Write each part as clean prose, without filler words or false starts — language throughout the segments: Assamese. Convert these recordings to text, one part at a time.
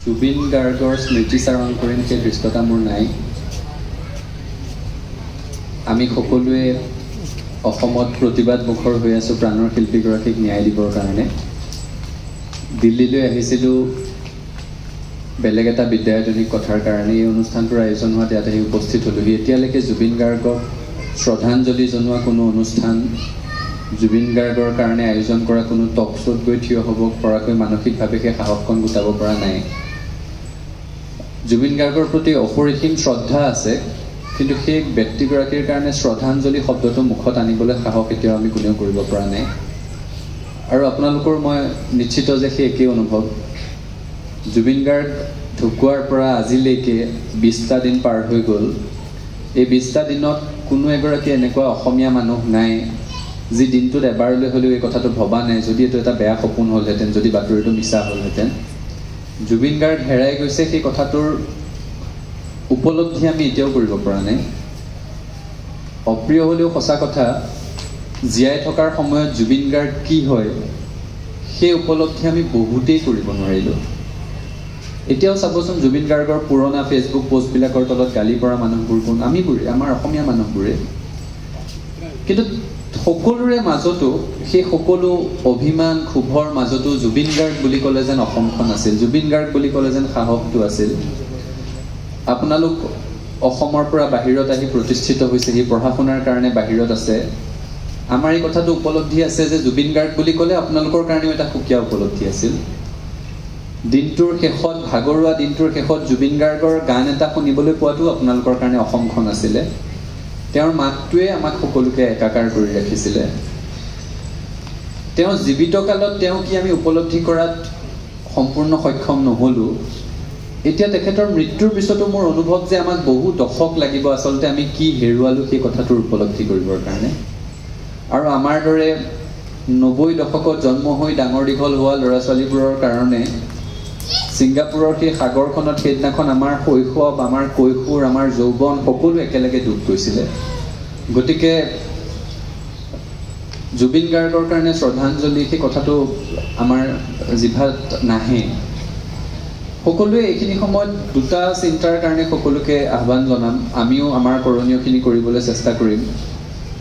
জুবিন গাৰ্গৰ স্মৃতিচাৰণ কৰিম সেই দৃষ্টতা মোৰ নাই। আমি সকলোৱে অসমত প্ৰতিবাদ মুখৰ হৈ আছোঁ প্ৰাণৰ শিল্পীগৰাকীক ন্যায় দিবৰ কাৰণে। দিল্লীলৈ আহিছিলোঁ বেলেগ এটা বিদ্যায়তনিক কথাৰ কাৰণে। এই অনুষ্ঠানটোৰ আয়োজন হোৱাত ইয়াত আহি উপস্থিত হ'লোহি। এতিয়ালৈকে জুবিন গাৰ্গক শ্ৰদ্ধাঞ্জলি জনোৱা কোনো অনুষ্ঠান, জুবিন গাৰ্গৰ কাৰণে আয়োজন কৰা কোনো টক শ্ব'ত গৈ থিয় হ'ব পৰাকৈ মানসিকভাৱে সেই সাহসকণ গোটাব পৰা নাই। জুবিন গাৰ্গৰ প্ৰতি অপৰিসীম শ্ৰদ্ধা আছে, কিন্তু সেই ব্যক্তিগৰাকীৰ কাৰণে শ্ৰদ্ধাঞ্জলি শব্দটো মুখত আনিবলৈ সাহস এতিয়াও আমি কোনেও কৰিব পৰা নাই। আৰু আপোনালোকৰ মই নিশ্চিত যে সেই একেই অনুভৱ। জুবিন গাৰ্গ ঢুকুৱাৰ পৰা আজিলৈকে 20টা দিন পাৰ হৈ গ'ল। এই 20টা দিনত কোনো এগৰাকী এনেকুৱা অসমীয়া মানুহ নাই যি দিনটোত এবাৰলৈ হ'লেও এই কথাটো ভবা নাই, যদি এইটো এটা বেয়া সপোন হ'লহেঁতেন, যদি বাতৰিটো মিছা হ'লহেঁতেন। জুবিন গাৰ্গ হেৰাই গৈছে, সেই কথাটোৰ উপলব্ধি আমি এতিয়াও কৰিব পৰা নাই। অপ্ৰিয় হ'লেও সঁচা কথা, জীয়াই থকাৰ সময়ত জুবিন গাৰ্গ কি হয় সেই উপলব্ধি আমি বহুতেই কৰিব নোৱাৰিলোঁ। এতিয়াও চাবচোন, জুবিন গাৰ্গৰ পুৰণা ফেচবুক পোষ্টবিলাকৰ তলত গালি পৰা মানুহবোৰ কোন? আমিবোৰে, আমাৰ অসমীয়া মানুহবোৰে। কিন্তু সকলোৰে মাজতো, সেই সকলো অভিমান ক্ষোভৰ মাজতো জুবিন গাৰ্গ বুলি ক'লে যেন অসমখন আছিল, জুবিন গাৰ্গ বুলি ক'লে যেন সাহসটো আছিল। আপোনালোক অসমৰ পৰা বাহিৰত আহি প্ৰতিষ্ঠিত হৈছেহি, পঢ়া শুনাৰ কাৰণে বাহিৰত আছে। আমাৰ এই কথাটো উপলব্ধি আছে যে জুবিন গাৰ্গ বুলি ক'লে আপোনালোকৰ কাৰণেও এটা সুকীয়া উপলব্ধি আছিল। দিনটোৰ শেষত, ভাগৰুৱা দিনটোৰ শেষত জুবিন গাৰ্গৰ গান এটা শুনিবলৈ পোৱাটো আপোনালোকৰ কাৰণে অসমখন আছিলে। তেওঁৰ মাতটোৱে আমাক সকলোকে একাকাৰ কৰি ৰাখিছিলে। তেওঁ জীৱিত কালত তেওঁ কি আমি উপলব্ধি কৰাত সম্পূৰ্ণ সক্ষম নহ'লোঁ। এতিয়া তেখেতৰ মৃত্যুৰ পিছতো মোৰ অনুভৱ যে আমাক বহু দশক লাগিব আচলতে আমি কি হেৰুৱালোঁ সেই কথাটোৰ উপলব্ধি কৰিবৰ কাৰণে। আৰু আমাৰ দৰে 90 দশকত জন্ম হৈ ডাঙৰ দীঘল হোৱা ল'ৰা ছোৱালীবোৰৰ কাৰণে ছিংগাপুৰৰ সেই সাগৰখনত সেইদিনাখন আমাৰ শৈশৱ, আমাৰ কৈশোৰ, আমাৰ যৌৱন সকলো একেলগে ডুব গৈছিলে। গতিকে জুবিন গাৰ্গৰ কাৰণে শ্ৰদ্ধাঞ্জলি সেই কথাটো আমাৰ জিভাত নাহে। সকলোৱে এইখিনি সময়ত দুটা চিন্তাৰ কাৰণে সকলোকে আহ্বান জনাম। আমিও আমাৰ কৰণীয়খিনি কৰিবলৈ চেষ্টা কৰিম।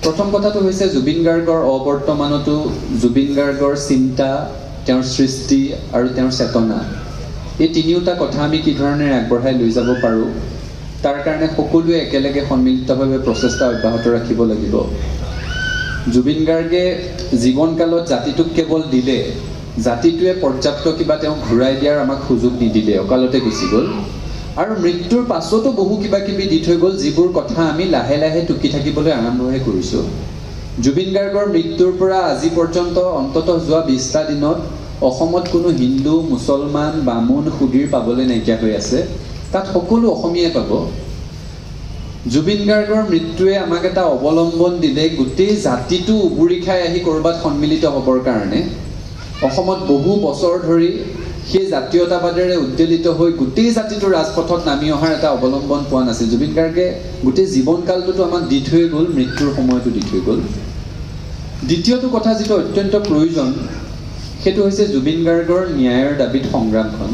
প্ৰথম কথাটো হৈছে জুবিন গাৰ্গৰ অবৰ্তমানতো জুবিন গাৰ্গৰ চিন্তা, তেওঁৰ সৃষ্টি আৰু তেওঁৰ চেতনা, এই তিনিওটা কথা আমি কি ধৰণেৰে আগবঢ়াই লৈ যাব পাৰোঁ তাৰ কাৰণে সকলোৱে একেলগে সন্মিলিতভাৱে প্ৰচেষ্টা অব্যাহত ৰাখিব লাগিব। জুবিন গাৰ্গে জীৱনকালত জাতিটোক কেৱল দিলে, জাতিটোৱে পৰ্যাপ্ত কিবা তেওঁক ঘূৰাই দিয়াৰ আমাক সুযোগ নিদিলে, অকালতে গুচি গ'ল। আৰু মৃত্যুৰ পাছতো বহু কিবা কিবি দি থৈ গ'ল, যিবোৰ কথা আমি লাহে লাহে টুকি থাকিবলৈ আৰম্ভহে কৰিছোঁ। জুবিন গাৰ্গৰ মৃত্যুৰ পৰা আজি পৰ্যন্ত অন্ততঃ যোৱা 20টা দিনত অসমত কোনো হিন্দু, মুছলমান, বামুণ, সুধীৰ পাবলৈ নাইকিয়া হৈ আছে। তাত সকলো অসমীয়াই পাব। জুবিন গাৰ্গৰ মৃত্যুৱে আমাক এটা অৱলম্বন দিলে গোটেই জাতিটো উবুৰি খাই আহি ক'ৰবাত সন্মিলিত হ'বৰ কাৰণে। অসমত বহু বছৰ ধৰি সেই জাতীয়তাবাদেৰে উদ্বেলিত হৈ গোটেই জাতিটো ৰাজপথত নামি অহাৰ এটা অৱলম্বন পোৱা নাছিল। জুবিন গাৰ্গে গোটেই জীৱনকালটোতো আমাক দি থৈ গ'ল, মৃত্যুৰ সময়তো দি থৈ গ'ল। দ্বিতীয়টো কথা যিটো অত্যন্ত প্ৰয়োজন, সেইটো হৈছে জুবিন গাৰ্গৰ ন্যায়ৰ দাবীত সংগ্ৰামখন।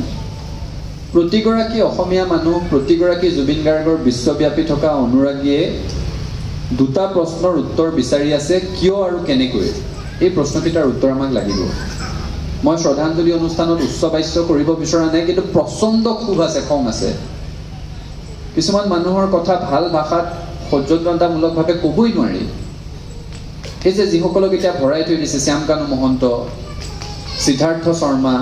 প্ৰতিগৰাকী অসমীয়া মানুহ, প্ৰতিগৰাকী জুবিন গাৰ্গৰ বিশ্বব্যাপী থকা অনুৰাগীয়ে দুটা প্ৰশ্নৰ উত্তৰ বিচাৰি আছে, কিয় আৰু কেনেকৈ। এই প্ৰশ্নকেইটাৰ উত্তৰ আমাক লাগিব। মই শ্ৰদ্ধাঞ্জলি অনুষ্ঠানত উচ্চ বাচ্য কৰিব বিচৰা নাই, কিন্তু প্ৰচণ্ড ক্ষোভ আছে, খং আছে। কিছুমান মানুহৰ কথা ভাল ভাষাত সৌজন্যতামূলকভাৱে ক'বই নোৱাৰি। এই যে যিসকলক এতিয়া ভৰাই থৈ দিছে, শ্যামকানু মহন্ত, সিদ্ধাৰ্থ শৰ্মা,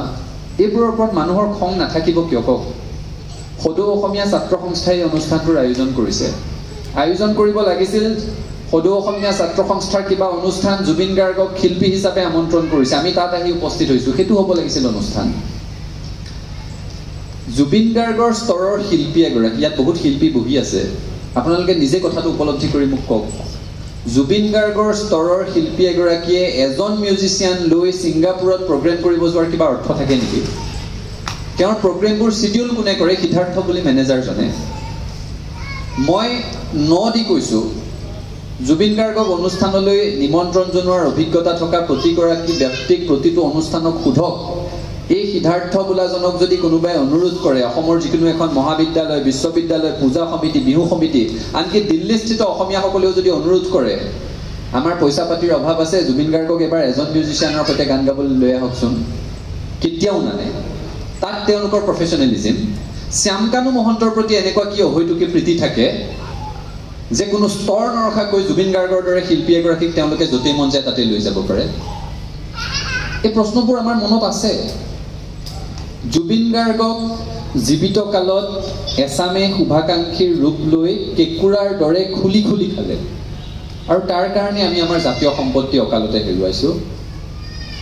এইবোৰৰ ওপৰত মানুহৰ খং নাথাকিব কিয় কওক? সদৌ অসমীয়া ছাত্ৰ সংস্থাই অনুষ্ঠানটোৰ আয়োজন কৰিছে। আয়োজন কৰিব লাগিছিল সদৌ অসমীয়া ছাত্ৰ সংস্থাৰ কিবা অনুষ্ঠান, জুবিন গাৰ্গক শিল্পী হিচাপে আমন্ত্ৰণ কৰিছে, আমি তাত আহি উপস্থিত হৈছোঁ, সেইটো হ'ব লাগিছিল অনুষ্ঠান। জুবিন গাৰ্গৰ স্তৰৰ শিল্পী এগৰাকী, ইয়াত বহুত শিল্পী বহি আছে, আপোনালোকে নিজে কথাটো উপলব্ধি কৰি মোক কওক। জুবিন গাৰ্গৰ স্তৰৰ শিল্পী এগৰাকীয়ে এজন মিউজিচিয়ান লৈ ছিংগাপুৰত প্ৰগ্ৰেম কৰিব যোৱাৰ কিবা অৰ্থ থাকে নেকি? তেওঁৰ প্ৰগ্ৰেমবোৰ চিডিউল কোনে কৰে? সিদ্ধাৰ্থ বুলি মেনেজাৰজনে। মই দি কৈছোঁ, জুবিন গাৰ্গক অনুষ্ঠানলৈ নিমন্ত্ৰণ জনোৱাৰ অভিজ্ঞতা থকা প্ৰতিগৰাকী ব্যক্তিক প্ৰতিটো অনুষ্ঠানক সোধক এই সিদ্ধাৰ্থ বোলাজনক যদি কোনোবাই অনুৰোধ কৰে অসমৰ যিকোনো এখন মহাবিদ্যালয় বিশ্ববিদ্যালয় পূজা সমিতি বিহু সমিতি আনকি দিল্লীস্থিত অসমীয়াসকলেও যদি অনুৰোধ কৰে আমাৰ পইচা পাতিৰ অভাৱ আছে জুবিন গাৰ্গক এবাৰ এজন মিউজিচিয়ানৰ সৈতে গান গাবলৈ লৈ আহকচোন কেতিয়াও নানে তাত তেওঁলোকৰ প্ৰফেচনেলিজম শ্যামকানু মহন্তৰ প্ৰতি এনেকুৱা কি অহৈতুকী প্ৰীতি থাকে যে কোনো স্তৰ নৰখাকৈ জুবিন গাৰ্গৰ দৰে শিল্পী এগৰাকীক তেওঁলোকে য'তেই মন যায় তাতে লৈ যাব পাৰে এই প্ৰশ্নবোৰ আমাৰ মনত আছে জুবিন গাৰ্গক জীৱিত কালত এছামে শুভাকাংক্ষীৰ ৰূপ লৈ কেঁকুৰাৰ দৰে খুলি খুলি খালে আৰু তাৰ কাৰণে আমি আমাৰ জাতীয় সম্পত্তি অকালতে হেৰুৱাইছোঁ